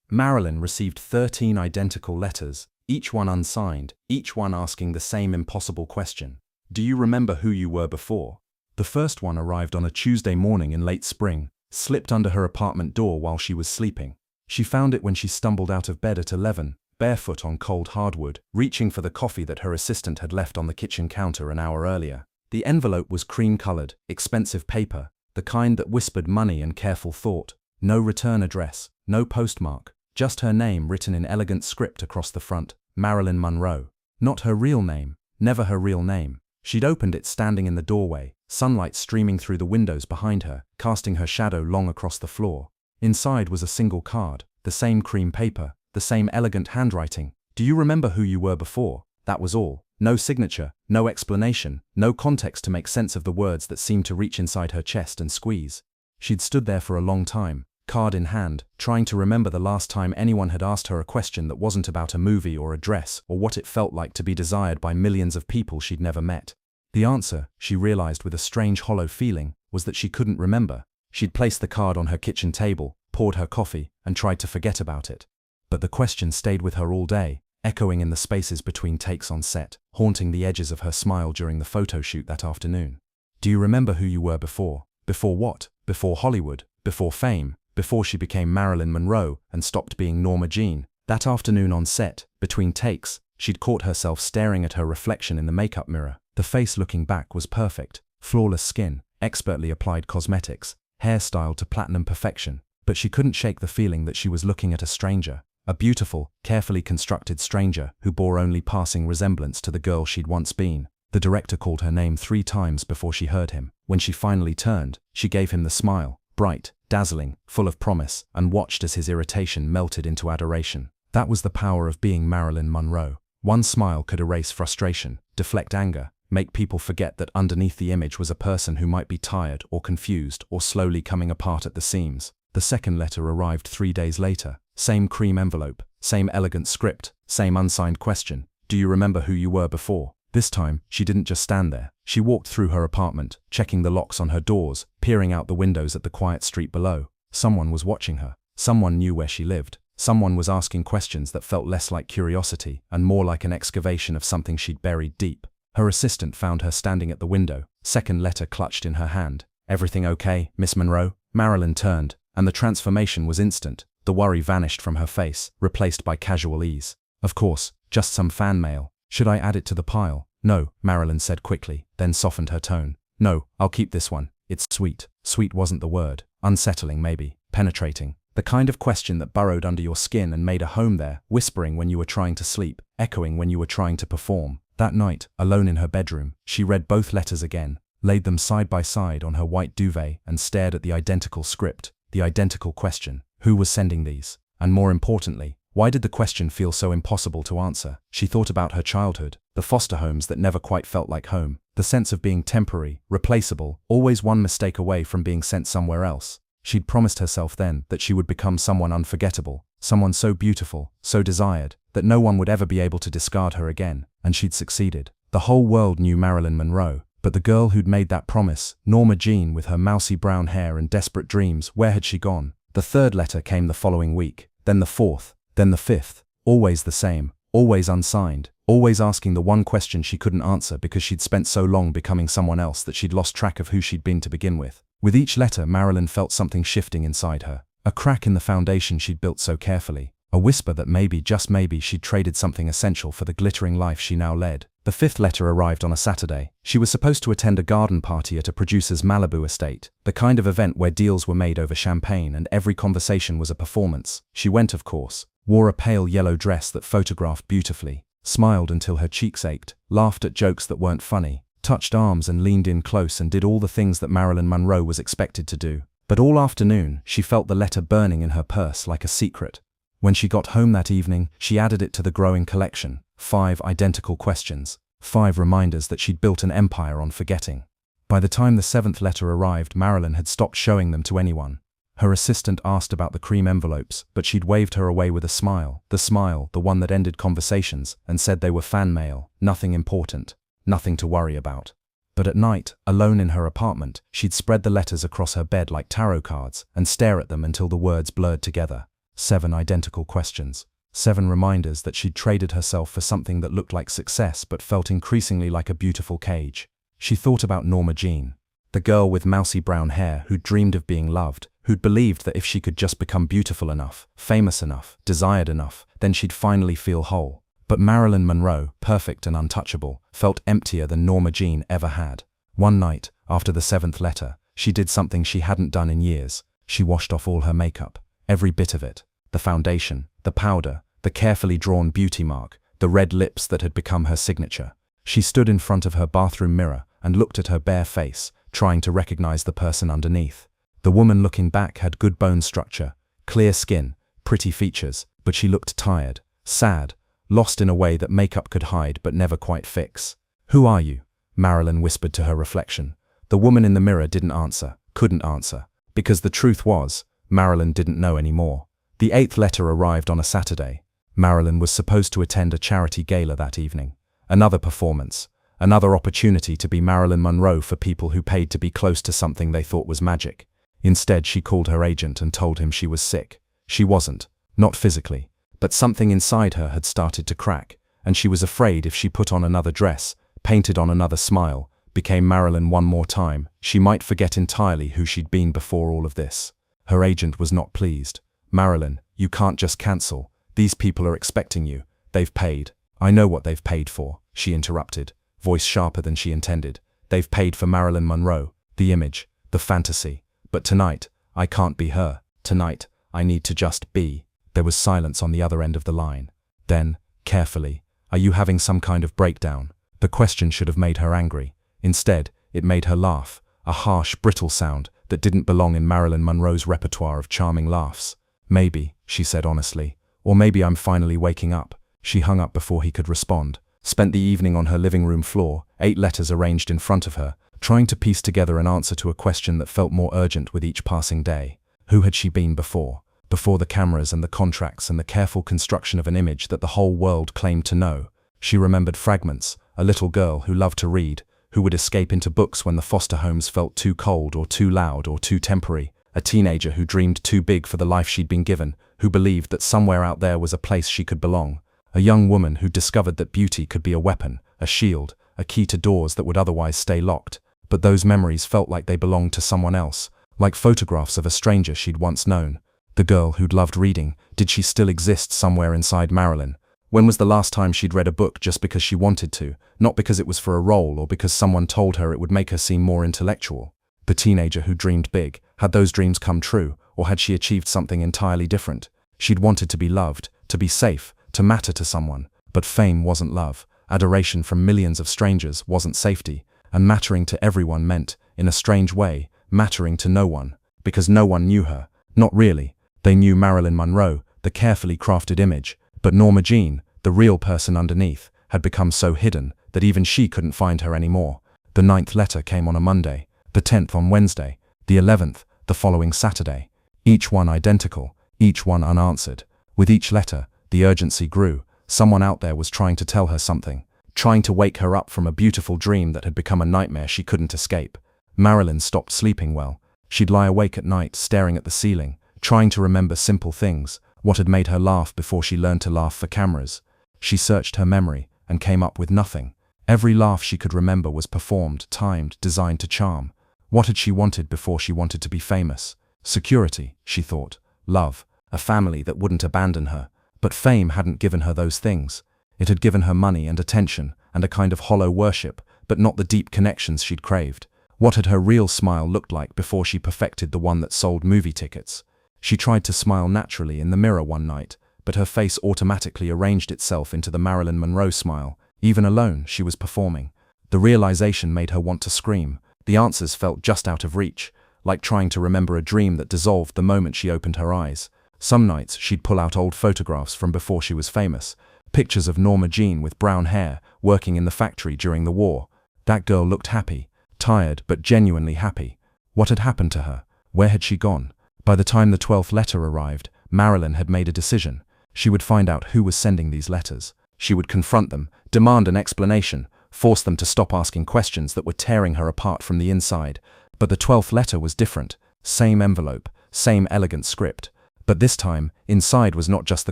Marilyn received 13 identical letters, each one unsigned, each one asking the same impossible question. Do you remember who you were before? The first one arrived on a Tuesday morning in late spring, slipped under her apartment door while she was sleeping. She found it when she stumbled out of bed at 11, barefoot on cold hardwood, reaching for the coffee that her assistant had left on the kitchen counter an hour earlier. The envelope was cream-colored, expensive paper, the kind that whispered money and careful thought. No return address, no postmark, just her name written in elegant script across the front, Marilyn Monroe. Not her real name, never her real name. She'd opened it standing in the doorway, sunlight streaming through the windows behind her, casting her shadow long across the floor. Inside was a single card, the same cream paper, the same elegant handwriting. Do you remember who you were before? That was all. No signature, no explanation, no context to make sense of the words that seemed to reach inside her chest and squeeze. She'd stood there for a long time, card in hand, trying to remember the last time anyone had asked her a question that wasn't about a movie or a dress or what it felt like to be desired by millions of people she'd never met. The answer, she realized with a strange hollow feeling, was that she couldn't remember. She'd placed the card on her kitchen table, poured her coffee, and tried to forget about it. But the question stayed with her all day, echoing in the spaces between takes on set, haunting the edges of her smile during the photo shoot that afternoon. Do you remember who you were before? Before what? Before Hollywood, before fame, before she became Marilyn Monroe and stopped being Norma Jeane. That afternoon on set, between takes, she'd caught herself staring at her reflection in the makeup mirror. The face looking back was perfect, flawless skin, expertly applied cosmetics, hairstyled to platinum perfection, but she couldn't shake the feeling that she was looking at a stranger. A beautiful, carefully constructed stranger who bore only passing resemblance to the girl she'd once been. The director called her name 3 times before she heard him. When she finally turned, she gave him the smile, bright, dazzling, full of promise, and watched as his irritation melted into adoration. That was the power of being Marilyn Monroe. One smile could erase frustration, deflect anger, make people forget that underneath the image was a person who might be tired or confused or slowly coming apart at the seams. The second letter arrived 3 days later. Same cream envelope, same elegant script, same unsigned question. Do you remember who you were before? This time, she didn't just stand there. She walked through her apartment, checking the locks on her doors, peering out the windows at the quiet street below. Someone was watching her. Someone knew where she lived. Someone was asking questions that felt less like curiosity and more like an excavation of something she'd buried deep. Her assistant found her standing at the window, second letter clutched in her hand. Everything okay, Miss Monroe? Marilyn turned, and the transformation was instant. The worry vanished from her face, replaced by casual ease. Of course, just some fan mail. Should I add it to the pile? No, Marilyn said quickly, then softened her tone. No, I'll keep this one. It's sweet. Sweet wasn't the word. Unsettling maybe. Penetrating. The kind of question that burrowed under your skin and made a home there, whispering when you were trying to sleep, echoing when you were trying to perform. That night, alone in her bedroom, she read both letters again, laid them side by side on her white duvet and stared at the identical script, the identical question. Who was sending these? And more importantly, why did the question feel so impossible to answer? She thought about her childhood, the foster homes that never quite felt like home, the sense of being temporary, replaceable, always one mistake away from being sent somewhere else. She'd promised herself then that she would become someone unforgettable, someone so beautiful, so desired, that no one would ever be able to discard her again, and she'd succeeded. The whole world knew Marilyn Monroe, but the girl who'd made that promise, Norma Jeane with her mousy brown hair and desperate dreams, where had she gone? The third letter came the following week, then the fourth, then the fifth, always the same, always unsigned, always asking the one question she couldn't answer because she'd spent so long becoming someone else that she'd lost track of who she'd been to begin with. With each letter, Marilyn felt something shifting inside her, a crack in the foundation she'd built so carefully, a whisper that maybe, just maybe, she'd traded something essential for the glittering life she now led. The fifth letter arrived on a Saturday. She was supposed to attend a garden party at a producer's Malibu estate, the kind of event where deals were made over champagne and every conversation was a performance. She went, of course, wore a pale yellow dress that photographed beautifully, smiled until her cheeks ached, laughed at jokes that weren't funny, touched arms and leaned in close and did all the things that Marilyn Monroe was expected to do. But all afternoon, she felt the letter burning in her purse like a secret. When she got home that evening, she added it to the growing collection. 5 identical questions. 5 reminders that she'd built an empire on forgetting. By the time the 7th letter arrived, Marilyn had stopped showing them to anyone. Her assistant asked about the cream envelopes, but she'd waved her away with a smile, the one that ended conversations, and said they were fan mail, nothing important, nothing to worry about. But at night, alone in her apartment, she'd spread the letters across her bed like tarot cards and stare at them until the words blurred together. 7 identical questions. 7 reminders that she'd traded herself for something that looked like success but felt increasingly like a beautiful cage. She thought about Norma Jeane, the girl with mousy brown hair who'd dreamed of being loved, who'd believed that if she could just become beautiful enough, famous enough, desired enough, then she'd finally feel whole. But Marilyn Monroe, perfect and untouchable, felt emptier than Norma Jeane ever had. One night, after the 7th letter, she did something she hadn't done in years. She washed off all her makeup, every bit of it. The foundation, the powder, the carefully drawn beauty mark, the red lips that had become her signature. She stood in front of her bathroom mirror and looked at her bare face, trying to recognize the person underneath. The woman looking back had good bone structure, clear skin, pretty features, but she looked tired, sad, lost in a way that makeup could hide but never quite fix. "Who are you?" Marilyn whispered to her reflection. The woman in the mirror didn't answer, couldn't answer, because the truth was, Marilyn didn't know anymore. The 8th letter arrived on a Saturday. Marilyn was supposed to attend a charity gala that evening. Another performance, another opportunity to be Marilyn Monroe for people who paid to be close to something they thought was magic. Instead, she called her agent and told him she was sick. She wasn't, not physically, but something inside her had started to crack, and she was afraid if she put on another dress, painted on another smile, became Marilyn one more time, she might forget entirely who she'd been before all of this. Her agent was not pleased. "Marilyn, you can't just cancel. These people are expecting you. They've paid." "I know what they've paid for," she interrupted, voice sharper than she intended. "They've paid for Marilyn Monroe, the image, the fantasy. But tonight, I can't be her. Tonight, I need to just be." There was silence on the other end of the line. Then, carefully, "Are you having some kind of breakdown?" The question should have made her angry. Instead, it made her laugh, a harsh, brittle sound that didn't belong in Marilyn Monroe's repertoire of charming laughs. "Maybe," she said honestly, "or maybe I'm finally waking up." She hung up before he could respond, spent the evening on her living room floor, 8 letters arranged in front of her, trying to piece together an answer to a question that felt more urgent with each passing day. Who had she been before? Before the cameras and the contracts and the careful construction of an image that the whole world claimed to know. She remembered fragments, a little girl who loved to read, who would escape into books when the foster homes felt too cold or too loud or too temporary, a teenager who dreamed too big for the life she'd been given, who believed that somewhere out there was a place she could belong, a young woman who discovered that beauty could be a weapon, a shield, a key to doors that would otherwise stay locked. But those memories felt like they belonged to someone else, like photographs of a stranger she'd once known. The girl who'd loved reading, did she still exist somewhere inside Marilyn? When was the last time she'd read a book just because she wanted to, not because it was for a role or because someone told her it would make her seem more intellectual? The teenager who dreamed big, had those dreams come true, or had she achieved something entirely different? She'd wanted to be loved, to be safe, to matter to someone, but fame wasn't love, adoration from millions of strangers wasn't safety, and mattering to everyone meant, in a strange way, mattering to no one, because no one knew her, not really. They knew Marilyn Monroe, the carefully crafted image, but Norma Jeane, the real person underneath, had become so hidden that even she couldn't find her anymore. The 9th letter came on a Monday, the 10th on Wednesday, the 11th, the following Saturday. Each one identical, each one unanswered. With each letter, the urgency grew. Someone out there was trying to tell her something, trying to wake her up from a beautiful dream that had become a nightmare she couldn't escape. Marilyn stopped sleeping well. She'd lie awake at night, staring at the ceiling, trying to remember simple things, what had made her laugh before she learned to laugh for cameras. She searched her memory and came up with nothing. Every laugh she could remember was performed, timed, designed to charm. What had she wanted before she wanted to be famous? Security, she thought. Love, a family that wouldn't abandon her. But fame hadn't given her those things. It had given her money and attention and a kind of hollow worship, but not the deep connections she'd craved. What had her real smile looked like before she perfected the one that sold movie tickets? She tried to smile naturally in the mirror one night, but her face automatically arranged itself into the Marilyn Monroe smile. Even alone, she was performing. The realization made her want to scream. The answers felt just out of reach, like trying to remember a dream that dissolved the moment she opened her eyes. Some nights, she'd pull out old photographs from before she was famous, pictures of Norma Jeane with brown hair, working in the factory during the war. That girl looked happy, tired but genuinely happy. What had happened to her? Where had she gone? By the time the 12th letter arrived, Marilyn had made a decision. She would find out who was sending these letters. She would confront them, demand an explanation, force them to stop asking questions that were tearing her apart from the inside. But the 12th letter was different. Same envelope, same elegant script. But this time, inside was not just the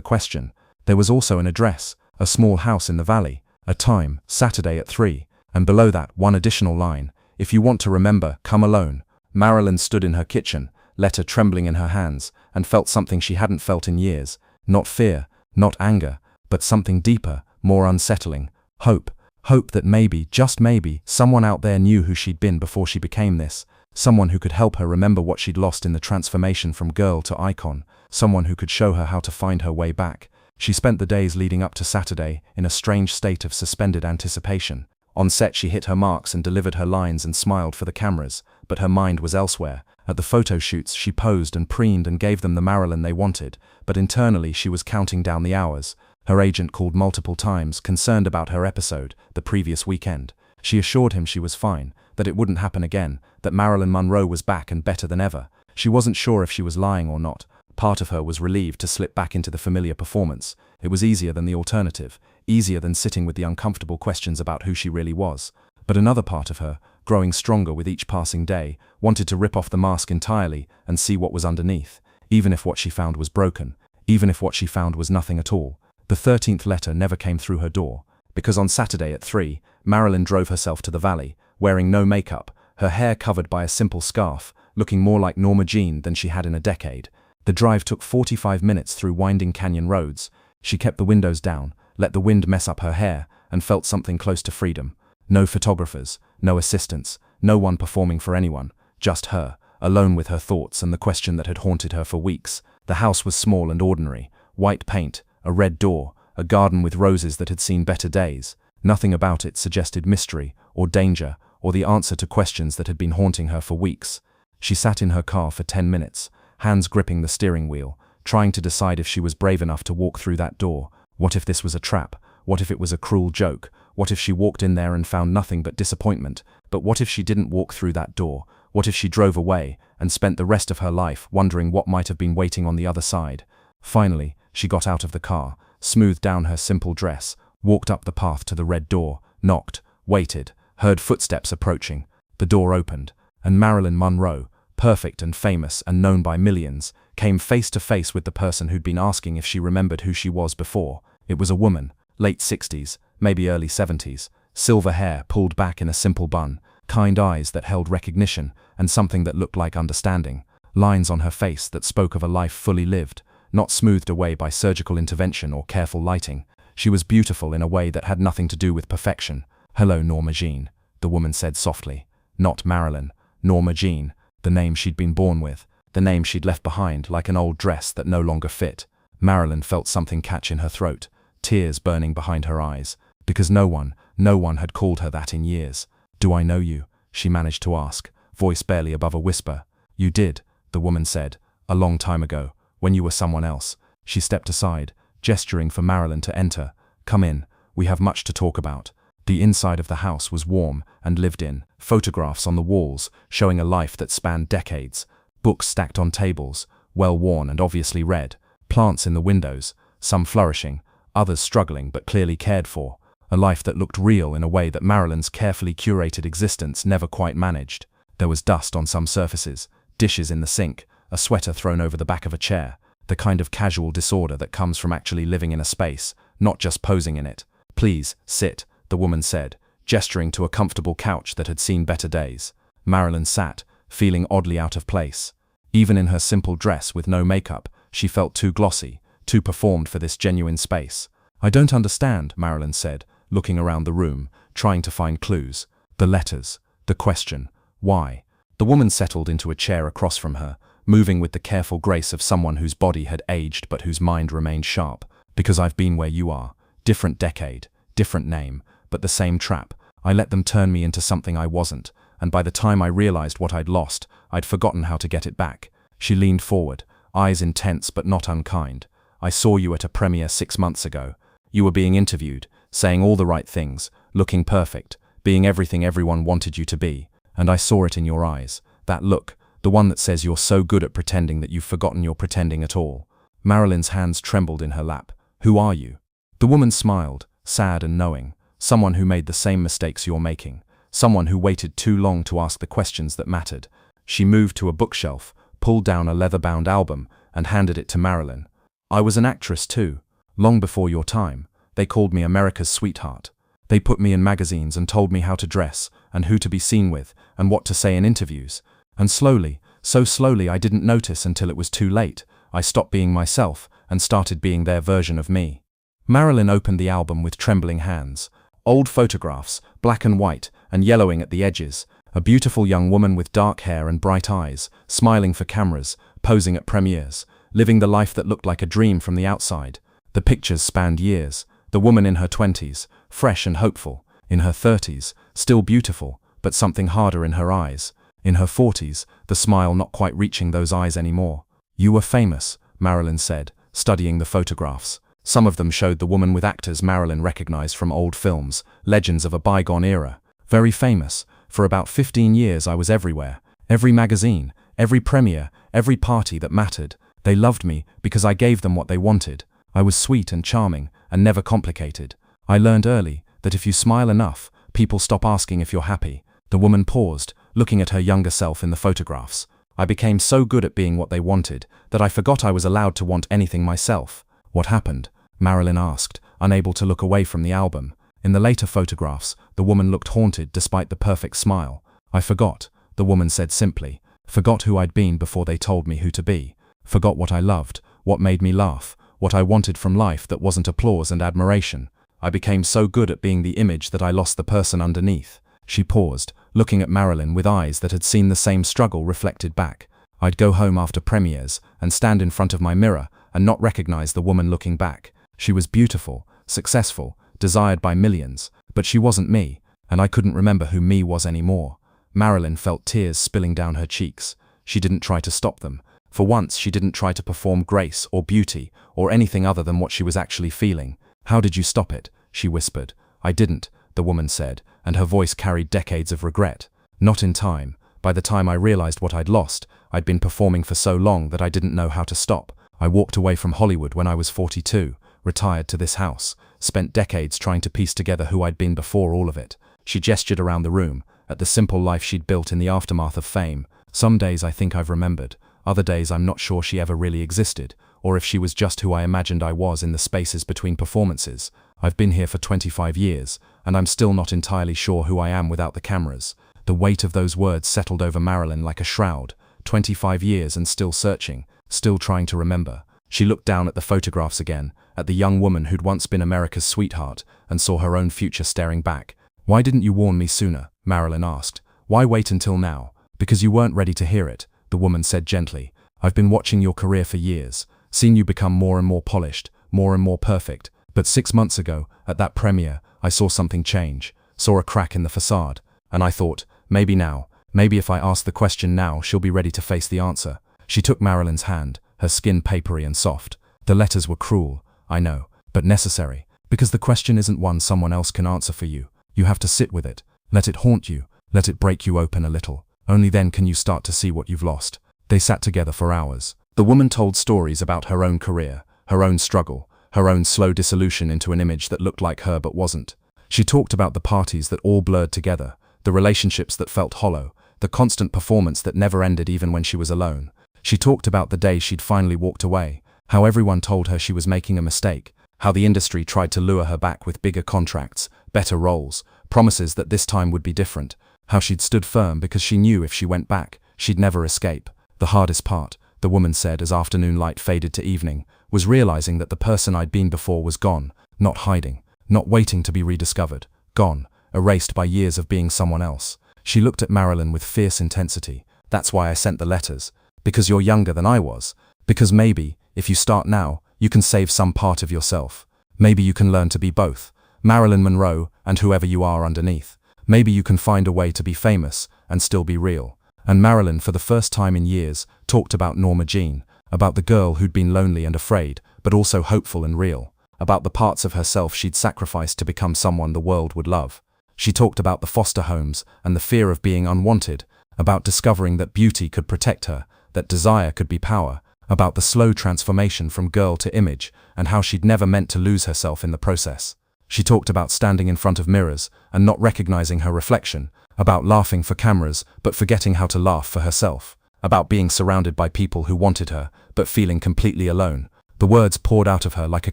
question. There was also an address, a small house in the valley, a time, Saturday at 3, and below that, one additional line: "If you want to remember, come alone." Marilyn stood in her kitchen, letter trembling in her hands, and felt something she hadn't felt in years. Not fear, not anger, but something deeper, more unsettling. Hope. Hope that maybe, just maybe, someone out there knew who she'd been before she became this. Someone who could help her remember what she'd lost in the transformation from girl to icon. Someone who could show her how to find her way back. She spent the days leading up to Saturday in a strange state of suspended anticipation. On set she hit her marks and delivered her lines and smiled for the cameras, but her mind was elsewhere. At the photo shoots she posed and preened and gave them the Marilyn they wanted, but internally she was counting down the hours. Her agent called multiple times, concerned about her episode, the previous weekend. She assured him she was fine, that it wouldn't happen again, that Marilyn Monroe was back and better than ever. She wasn't sure if she was lying or not. Part of her was relieved to slip back into the familiar performance. It was easier than the alternative, easier than sitting with the uncomfortable questions about who she really was. But another part of her, growing stronger with each passing day, wanted to rip off the mask entirely and see what was underneath, even if what she found was broken, even if what she found was nothing at all. The 13th letter never came through her door, because on Saturday at 3, Marilyn drove herself to the valley, wearing no makeup, her hair covered by a simple scarf, looking more like Norma Jeane than she had in a decade. The drive took 45 minutes through winding canyon roads. She kept the windows down, let the wind mess up her hair, and felt something close to freedom. No photographers, no assistants, no one performing for anyone, just her, alone with her thoughts and the question that had haunted her for weeks. The house was small and ordinary, white paint, a red door, a garden with roses that had seen better days. Nothing about it suggested mystery, or danger, or the answer to questions that had been haunting her for weeks. She sat in her car for 10 minutes, hands gripping the steering wheel, trying to decide if she was brave enough to walk through that door. What if this was a trap? What if it was a cruel joke? What if she walked in there and found nothing but disappointment? But what if she didn't walk through that door? What if she drove away and spent the rest of her life wondering what might have been waiting on the other side? Finally, she got out of the car, smoothed down her simple dress, walked up the path to the red door, knocked, waited, heard footsteps approaching. The door opened, and Marilyn Monroe, perfect and famous and known by millions, came face to face with the person who'd been asking if she remembered who she was before. It was a woman, late 60s, maybe early 70s, silver hair pulled back in a simple bun, kind eyes that held recognition, and something that looked like understanding, lines on her face that spoke of a life fully lived, not smoothed away by surgical intervention or careful lighting. She was beautiful in a way that had nothing to do with perfection. "Hello, Norma Jeane," the woman said softly. Not Marilyn, Norma Jeane, the name she'd been born with, the name she'd left behind like an old dress that no longer fit. Marilyn felt something catch in her throat, tears burning behind her eyes, because no one had called her that in years. "Do I know you?" she managed to ask, voice barely above a whisper. "You did," the woman said, "a long time ago, when you were someone else." She stepped aside, gesturing for Marilyn to enter. "Come in, we have much to talk about." The inside of the house was warm and lived in, photographs on the walls showing a life that spanned decades, books stacked on tables, well worn and obviously read, plants in the windows, some flourishing, others struggling but clearly cared for, a life that looked real in a way that Marilyn's carefully curated existence never quite managed. There was dust on some surfaces, dishes in the sink, a sweater thrown over the back of a chair, the kind of casual disorder that comes from actually living in a space, not just posing in it. "Please, sit," the woman said, gesturing to a comfortable couch that had seen better days. Marilyn sat, feeling oddly out of place. Even in her simple dress with no makeup, she felt too glossy, too performed for this genuine space. "I don't understand," Marilyn said, looking around the room, trying to find clues. "The letters, the question, why?" The woman settled into a chair across from her, moving with the careful grace of someone whose body had aged but whose mind remained sharp. "Because I've been where you are. Different decade, different name, but the same trap. I let them turn me into something I wasn't, and by the time I realized what I'd lost, I'd forgotten how to get it back." She leaned forward, eyes intense but not unkind. "I saw you at a premiere 6 months ago. You were being interviewed, saying all the right things, looking perfect, being everything everyone wanted you to be. And I saw it in your eyes, that look, the one that says you're so good at pretending that you've forgotten you're pretending at all." Marilyn's hands trembled in her lap. "Who are you?" The woman smiled, sad and knowing. "Someone who made the same mistakes you're making. Someone who waited too long to ask the questions that mattered." She moved to a bookshelf, pulled down a leather-bound album, and handed it to Marilyn. "I was an actress too, long before your time. They called me America's sweetheart. They put me in magazines and told me how to dress, and who to be seen with, and what to say in interviews. And slowly, so slowly I didn't notice until it was too late. I stopped being myself and started being their version of me." Marilyn opened the album with trembling hands. Old photographs, black and white, and yellowing at the edges. A beautiful young woman with dark hair and bright eyes, smiling for cameras, posing at premieres, living the life that looked like a dream from the outside. The pictures spanned years. The woman in her 20s, fresh and hopeful. In her 30s, still beautiful, but something harder in her eyes. In her 40s, the smile not quite reaching those eyes anymore. "You were famous," Marilyn said, studying the photographs. Some of them showed the woman with actors Marilyn recognized from old films, legends of a bygone era. "Very famous. For about 15 years I was everywhere. Every magazine, every premiere, every party that mattered. They loved me because I gave them what they wanted. I was sweet and charming, and never complicated. I learned early that if you smile enough, people stop asking if you're happy." The woman paused, looking at her younger self in the photographs. "I became so good at being what they wanted that I forgot I was allowed to want anything myself." "What happened?" Marilyn asked, unable to look away from the album. In the later photographs, the woman looked haunted despite the perfect smile. "I forgot," the woman said simply. "Forgot who I'd been before they told me who to be. Forgot what I loved, what made me laugh, what I wanted from life that wasn't applause and admiration. I became so good at being the image that I lost the person underneath." She paused, looking at Marilyn with eyes that had seen the same struggle reflected back. "I'd go home after premieres and stand in front of my mirror and not recognize the woman looking back. She was beautiful, successful, desired by millions, but she wasn't me, and I couldn't remember who me was anymore." Marilyn felt tears spilling down her cheeks. She didn't try to stop them. For once, she didn't try to perform grace or beauty or anything other than what she was actually feeling. "How did you stop it?" she whispered. "I didn't," the woman said, and her voice carried decades of regret. "Not in time. By the time I realized what I'd lost, I'd been performing for so long that I didn't know how to stop. I walked away from Hollywood when I was 42, retired to this house, spent decades trying to piece together who I'd been before all of it." She gestured around the room, at the simple life she'd built in the aftermath of fame. "Some days I think I've remembered. Other days I'm not sure she ever really existed, or if she was just who I imagined I was in the spaces between performances. I've been here for 25 years, and I'm still not entirely sure who I am without the cameras." The weight of those words settled over Marilyn like a shroud. 25 years and still searching, still trying to remember. She looked down at the photographs again, at the young woman who'd once been America's sweetheart, and saw her own future staring back. "Why didn't you warn me sooner?" Marilyn asked. "Why wait until now?" "Because you weren't ready to hear it," the woman said gently. "I've been watching your career for years, seen you become more and more polished, more and more perfect. But 6 months ago, at that premiere, I saw something change, saw a crack in the facade, and I thought, maybe now, maybe if I ask the question now, she'll be ready to face the answer." She took Marilyn's hand, her skin papery and soft. "The letters were cruel, I know, but necessary, because the question isn't one someone else can answer for you. You have to sit with it, let it haunt you, let it break you open a little. Only then can you start to see what you've lost." They sat together for hours. The woman told stories about her own career, her own struggle, her own slow dissolution into an image that looked like her but wasn't. She talked about the parties that all blurred together, the relationships that felt hollow, the constant performance that never ended even when she was alone. She talked about the day she'd finally walked away, how everyone told her she was making a mistake, how the industry tried to lure her back with bigger contracts, better roles, promises that this time would be different, how she'd stood firm because she knew if she went back, she'd never escape. The hardest part, the woman said as afternoon light faded to evening, was realizing that the person I'd been before was gone, not hiding, not waiting to be rediscovered, gone, erased by years of being someone else. She looked at Marilyn with fierce intensity. "That's why I sent the letters. Because you're younger than I was. Because maybe, if you start now, you can save some part of yourself. Maybe you can learn to be both, Marilyn Monroe and whoever you are underneath. Maybe you can find a way to be famous and still be real." And Marilyn, for the first time in years, talked about Norma Jeane, about the girl who'd been lonely and afraid, but also hopeful and real, about the parts of herself she'd sacrificed to become someone the world would love. She talked about the foster homes and the fear of being unwanted, about discovering that beauty could protect her, that desire could be power, about the slow transformation from girl to image, and how she'd never meant to lose herself in the process. She talked about standing in front of mirrors and not recognizing her reflection, about laughing for cameras but forgetting how to laugh for herself, about being surrounded by people who wanted her, but feeling completely alone. The words poured out of her like a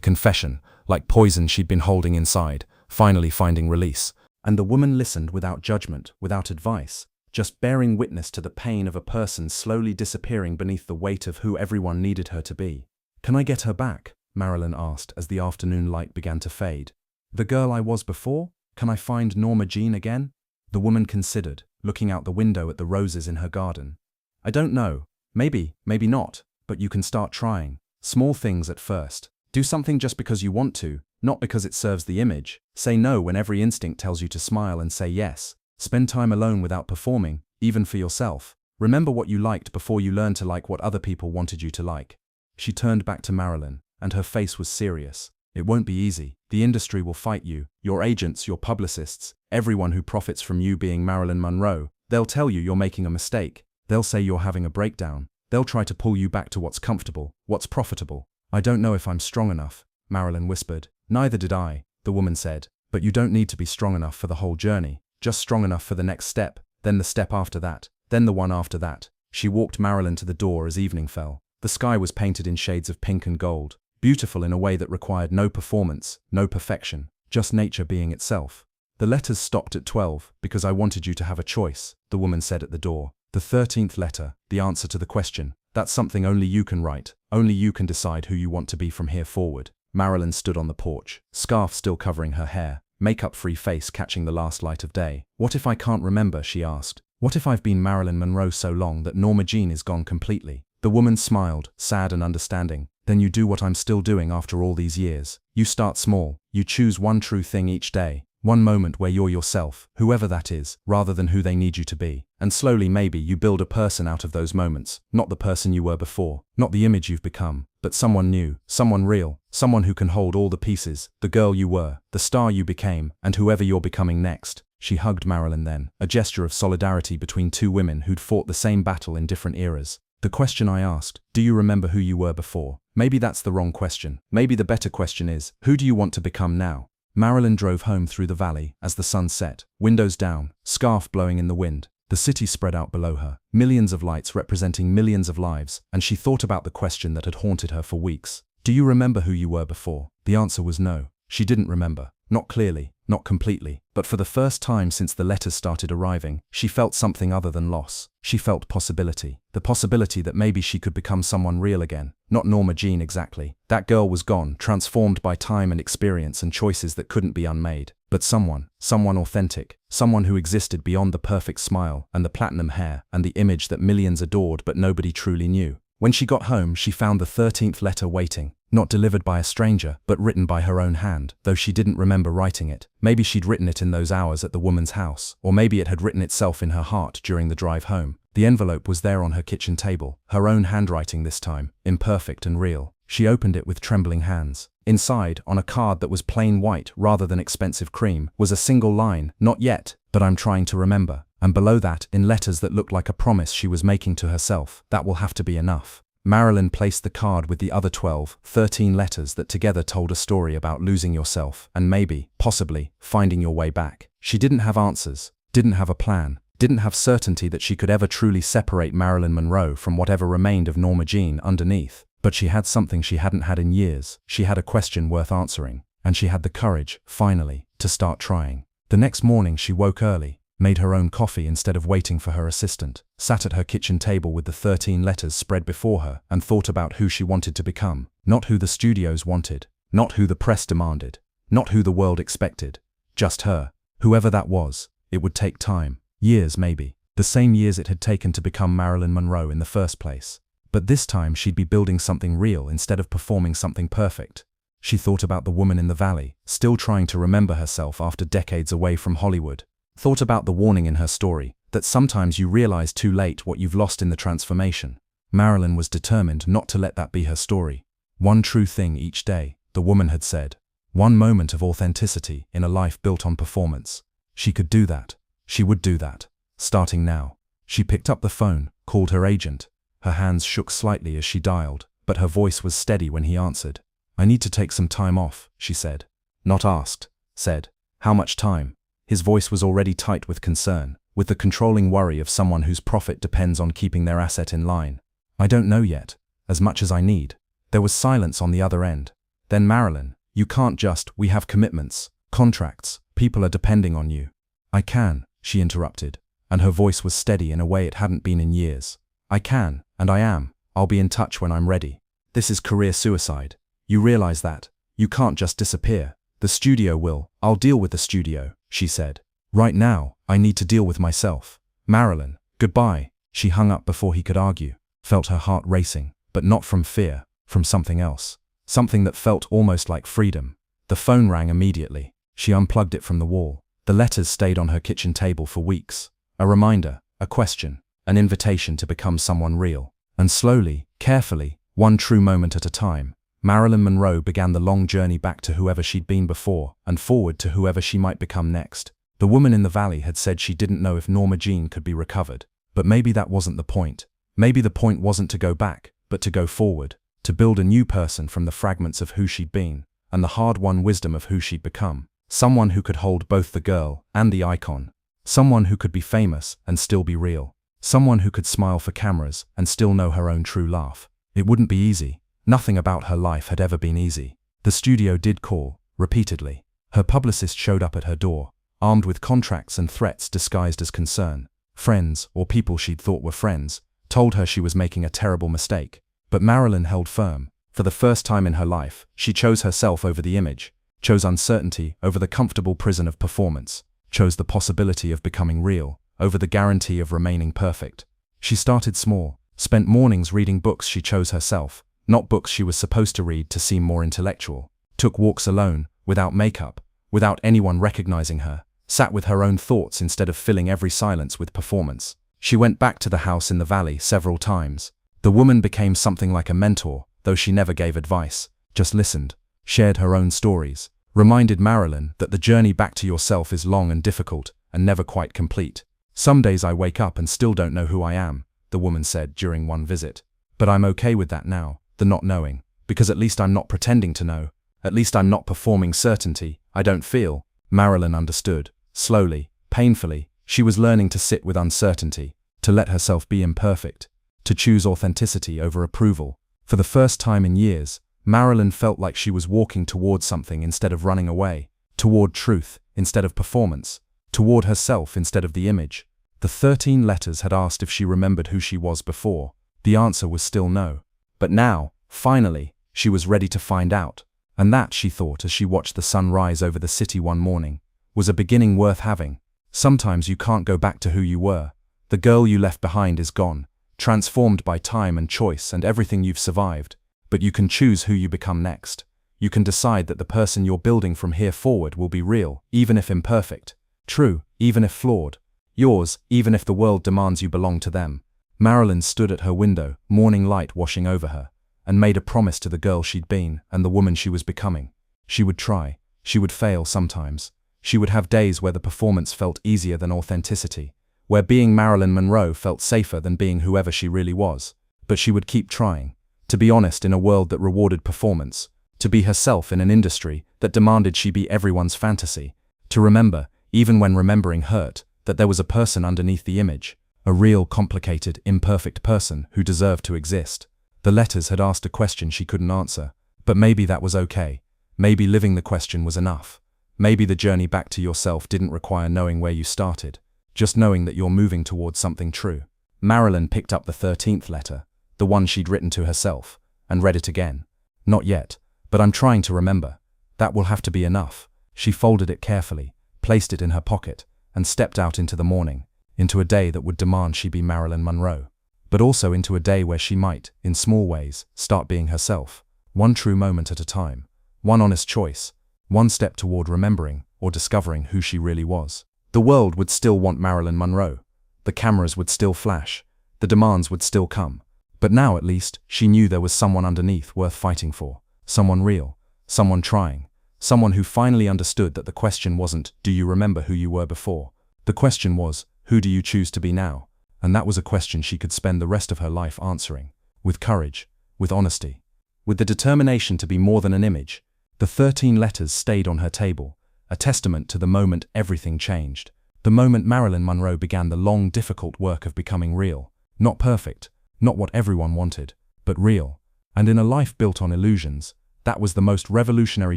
confession, like poison she'd been holding inside, finally finding release. And the woman listened without judgment, without advice, just bearing witness to the pain of a person slowly disappearing beneath the weight of who everyone needed her to be. "Can I get her back?" Marilyn asked as the afternoon light began to fade. "The girl I was before? Can I find Norma Jeane again?" The woman considered, looking out the window at the roses in her garden. "I don't know. Maybe not, but you can start trying. Small things at first. Do something just because you want to, not because it serves the image. Say no when every instinct tells you to smile and say yes. Spend time alone without performing, even for yourself. Remember what you liked before you learned to like what other people wanted you to like." She turned back to Marilyn, and her face was serious. "It won't be easy. The industry will fight you, your agents, your publicists, everyone who profits from you being Marilyn Monroe. They'll tell you you're making a mistake. They'll say you're having a breakdown. They'll try to pull you back to what's comfortable, what's profitable." "I don't know if I'm strong enough," Marilyn whispered. "Neither did I," the woman said. "But you don't need to be strong enough for the whole journey. Just strong enough for the next step, then the step after that, then the one after that." She walked Marilyn to the door as evening fell. The sky was painted in shades of pink and gold, beautiful in a way that required no performance, no perfection, just nature being itself. "The letters stopped at 12 because I wanted you to have a choice," the woman said at the door. "The 13th letter, the answer to the question. That's something only you can write. Only you can decide who you want to be from here forward." Marilyn stood on the porch, scarf still covering her hair, makeup-free face catching the last light of day. "What if I can't remember?" she asked. "What if I've been Marilyn Monroe so long that Norma Jeane is gone completely?" The woman smiled, sad and understanding. "Then you do what I'm still doing after all these years. You start small. You choose one true thing each day. One moment where you're yourself, whoever that is, rather than who they need you to be. And slowly maybe you build a person out of those moments, not the person you were before, not the image you've become, but someone new, someone real, someone who can hold all the pieces, the girl you were, the star you became, and whoever you're becoming next." She hugged Marilyn then, a gesture of solidarity between two women who'd fought the same battle in different eras. "The question I asked, do you remember who you were before? Maybe that's the wrong question. Maybe the better question is, who do you want to become now?" Marilyn drove home through the valley as the sun set, windows down, scarf blowing in the wind. The city spread out below her, millions of lights representing millions of lives, and she thought about the question that had haunted her for weeks. "Do you remember who you were before?" The answer was no. She didn't remember. Not clearly, not completely, but for the first time since the letters started arriving, she felt something other than loss. She felt possibility. The possibility that maybe she could become someone real again. Not Norma Jeane exactly. That girl was gone, transformed by time and experience and choices that couldn't be unmade. But someone authentic, someone who existed beyond the perfect smile and the platinum hair and the image that millions adored but nobody truly knew. When she got home, she found the 13th letter waiting. Not delivered by a stranger, but written by her own hand, though she didn't remember writing it. Maybe she'd written it in those hours at the woman's house, or maybe it had written itself in her heart during the drive home. The envelope was there on her kitchen table, her own handwriting this time, imperfect and real. She opened it with trembling hands. Inside, on a card that was plain white rather than expensive cream, was a single line, "Not yet, but I'm trying to remember." And below that, in letters that looked like a promise she was making to herself, "That will have to be enough." Marilyn placed the card with the other 13 letters that together told a story about losing yourself and maybe, possibly, finding your way back. She didn't have answers, didn't have a plan, didn't have certainty that she could ever truly separate Marilyn Monroe from whatever remained of Norma Jeane underneath. But she had something she hadn't had in years. She had a question worth answering, and she had the courage, finally, to start trying. The next morning she woke early, made her own coffee instead of waiting for her assistant, sat at her kitchen table with the 13 letters spread before her and thought about who she wanted to become. Not who the studios wanted, not who the press demanded, not who the world expected. Just her. Whoever that was. It would take time. Years maybe. The same years it had taken to become Marilyn Monroe in the first place. But this time she'd be building something real instead of performing something perfect. She thought about the woman in the valley, still trying to remember herself after decades away from Hollywood. Thought about the warning in her story, that sometimes you realize too late what you've lost in the transformation. Marilyn was determined not to let that be her story. One true thing each day, the woman had said. One moment of authenticity in a life built on performance. She could do that. She would do that. Starting now. She picked up the phone, called her agent. Her hands shook slightly as she dialed, but her voice was steady when he answered. "I need to take some time off," she said. Not asked. Said. "How much time?" His voice was already tight with concern. with the controlling worry of someone whose profit depends on keeping their asset in line. I don't know yet, as much as I need. There was silence on the other end. Then Marilyn, you can't just, we have commitments, contracts, people are depending on you. I can, she interrupted, and her voice was steady in a way it hadn't been in years. I can, and I am. I'll be in touch when I'm ready. This is career suicide. You realize that. You can't just disappear. The studio will. I'll deal with the studio, she said. Right now, I need to deal with myself. Marilyn, goodbye. She hung up before he could argue, felt her heart racing, but not from fear, from something else. Something that felt almost like freedom. The phone rang immediately. She unplugged it from the wall. The letters stayed on her kitchen table for weeks. A reminder, a question, an invitation to become someone real. And slowly, carefully, one true moment at a time, Marilyn Monroe began the long journey back to whoever she'd been before and forward to whoever she might become next. The woman in the valley had said she didn't know if Norma Jeane could be recovered. But maybe that wasn't the point. Maybe the point wasn't to go back, but to go forward, to build a new person from the fragments of who she'd been and the hard-won wisdom of who she'd become. Someone who could hold both the girl and the icon. Someone who could be famous and still be real. Someone who could smile for cameras and still know her own true laugh. It wouldn't be easy. Nothing about her life had ever been easy. The studio did call, repeatedly. Her publicist showed up at her door, armed with contracts and threats disguised as concern. Friends, or people she'd thought were friends, told her she was making a terrible mistake. But Marilyn held firm. For the first time in her life, she chose herself over the image, chose uncertainty over the comfortable prison of performance, chose the possibility of becoming real over the guarantee of remaining perfect. She started small, spent mornings reading books she chose herself, not books she was supposed to read to seem more intellectual, took walks alone, without makeup, without anyone recognizing her, sat with her own thoughts instead of filling every silence with performance. She went back to the house in the valley several times. The woman became something like a mentor, though she never gave advice, just listened, shared her own stories, reminded Marilyn that the journey back to yourself is long and difficult and never quite complete. Some days I wake up and still don't know who I am, the woman said during one visit. But I'm okay with that now, the not knowing, because at least I'm not pretending to know. At least I'm not performing certainty I don't feel. Marilyn understood. Slowly, painfully, she was learning to sit with uncertainty, to let herself be imperfect, to choose authenticity over approval. For the first time in years, Marilyn felt like she was walking toward something instead of running away, toward truth instead of performance, toward herself instead of the image. The 13 letters had asked if she remembered who she was before. The answer was still no. But now, finally, she was ready to find out. And that, she thought as she watched the sun rise over the city one morning, was a beginning worth having. Sometimes you can't go back to who you were. The girl you left behind is gone, transformed by time and choice and everything you've survived. But you can choose who you become next. You can decide that the person you're building from here forward will be real, even if imperfect. True, even if flawed. Yours, even if the world demands you belong to them. Marilyn stood at her window, morning light washing over her, and made a promise to the girl she'd been and the woman she was becoming. She would try. She would fail sometimes. She would have days where the performance felt easier than authenticity, where being Marilyn Monroe felt safer than being whoever she really was. But she would keep trying. To be honest in a world that rewarded performance. To be herself in an industry that demanded she be everyone's fantasy. To remember, even when remembering hurt, that there was a person underneath the image. A real, complicated, imperfect person who deserved to exist. The letters had asked a question she couldn't answer. But maybe that was okay. Maybe living the question was enough. Maybe the journey back to yourself didn't require knowing where you started. Just knowing that you're moving towards something true. Marilyn picked up the 13th letter, the one she'd written to herself, and read it again. Not yet, but I'm trying to remember. That will have to be enough. She folded it carefully, placed it in her pocket, and stepped out into the morning, into a day that would demand she be Marilyn Monroe. But also into a day where she might, in small ways, start being herself. One true moment at a time. One honest choice. One step toward remembering or discovering who she really was. The world would still want Marilyn Monroe. The cameras would still flash. The demands would still come. But now, at least, she knew there was someone underneath worth fighting for. Someone real. Someone trying. Someone who finally understood that the question wasn't, do you remember who you were before? The question was, who do you choose to be now? And that was a question she could spend the rest of her life answering. With courage. With honesty. With the determination to be more than an image. The 13 letters stayed on her table, a testament to the moment everything changed. The moment Marilyn Monroe began the long, difficult work of becoming real. Not perfect, not what everyone wanted, but real. And in a life built on illusions, that was the most revolutionary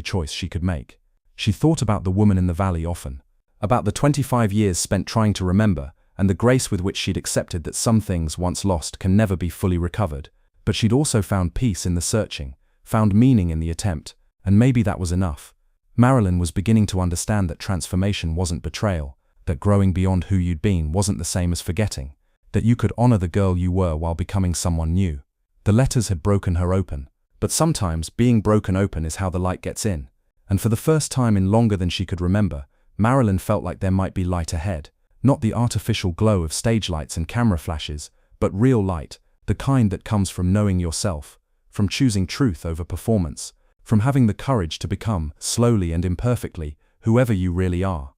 choice she could make. She thought about the woman in the valley often, about the 25 years spent trying to remember, and the grace with which she'd accepted that some things once lost can never be fully recovered. But she'd also found peace in the searching, found meaning in the attempt, and maybe that was enough. Marilyn was beginning to understand that transformation wasn't betrayal, that growing beyond who you'd been wasn't the same as forgetting, that you could honor the girl you were while becoming someone new. The letters had broken her open, but sometimes being broken open is how the light gets in. And for the first time in longer than she could remember, Marilyn felt like there might be light ahead, not the artificial glow of stage lights and camera flashes, but real light, the kind that comes from knowing yourself, from choosing truth over performance, from having the courage to become, slowly and imperfectly, whoever you really are.